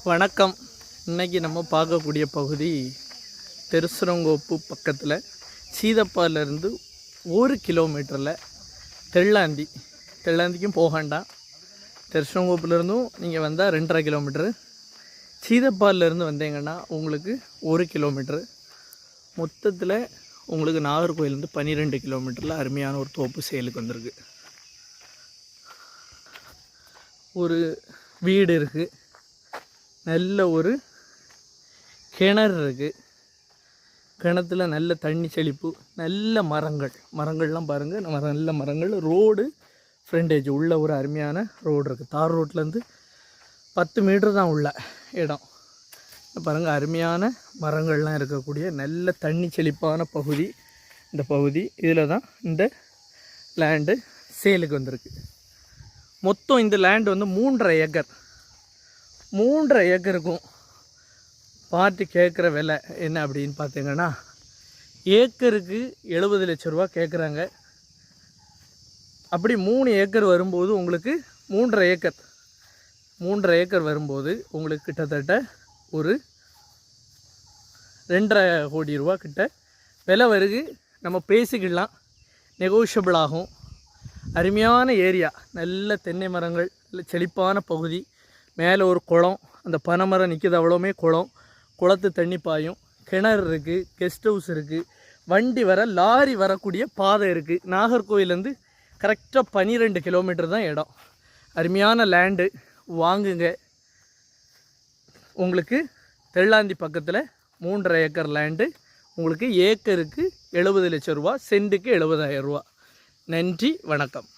வணக்கம். இன்றைக்கி நம்ம பார்க்கக்கூடிய பகுதி திருசரங்கோப்பு பக்கத்தில் சீதப்பாலேருந்து 1 கிலோமீட்டரில் தெள்ளாந்திக்கும் போகண்டாம். திருசரங்கோப்புலேருந்தும் நீங்கள் வந்தால் 2.5 கிலோமீட்ரு, சீதப்பாலேருந்து வந்தீங்கன்னா உங்களுக்கு 1 கிலோமீட்ரு. மொத்தத்தில் உங்களுக்கு நாகர்கோயிலேருந்து 12 கிலோமீட்டரில் அருமையான ஒரு தோப்பு சேலுக்கு வந்திருக்கு. ஒரு வீடு இருக்குது, நல்ல ஒரு கிணறு இருக்குது. கிணத்துல நல்ல தண்ணி செழிப்பு, நல்ல மரங்கள்லாம் பாருங்கள். நல்ல மரங்கள், ரோடு ஃப்ரண்டேஜ் உள்ள ஒரு அருமையான ரோடு இருக்குது. தார் ரோட்லேருந்து 10 மீட்டர் தான் உள்ள இடம். பாருங்கள், அருமையான மரங்கள்லாம் இருக்கக்கூடிய நல்ல தண்ணி செழிப்பான பகுதி இந்த பகுதி. இதில் தான் இந்த லேண்டு சேலுக்கு வந்திருக்கு. மொத்தம் இந்த லேண்டு வந்து 3.5 ஏக்கருக்கும் பார்ட்டி கேட்குற விலை என்ன அப்படின்னு பார்த்தீங்கன்னா, ஏக்கருக்கு 70 லட்ச ரூபா கேட்குறாங்க. அப்படி 3 ஏக்கர் வரும்போது உங்களுக்கு 3.5 ஏக்கர் வரும்போது உங்களுக்கு கிட்டத்தட்ட ஒரு 2.5 கோடி ரூபா கிட்ட விலை வருது. நம்ம பேசிக்கலாம், நெகோஷியபிள் ஆகும். அருமையான ஏரியா, நல்ல தென்னை மரங்கள், நல்ல செழிப்பான பகுதி. மேலே ஒரு குளம், அந்த பனைமரம் நிற்கிது, அவ்வளோமே குளம். குளத்து தண்ணி பாயும். கிணறு இருக்குது, கெஸ்ட் ஹவுஸ் இருக்குது, வண்டி லாரி வரக்கூடிய பாதை இருக்குது. நாகர்கோயிலேருந்து கரெக்டாக 12 கிலோமீட்டர் தான் இடம். அருமையான லேண்டு, வாங்குங்க. உங்களுக்கு தெள்ளாந்தி பக்கத்தில் 3.5 ஏக்கர் லேண்டு. உங்களுக்கு ஏக்கருக்கு 70 லட்ச ரூபா, சென்ட்டுக்கு 70,000 ரூபா. நன்றி, வணக்கம்.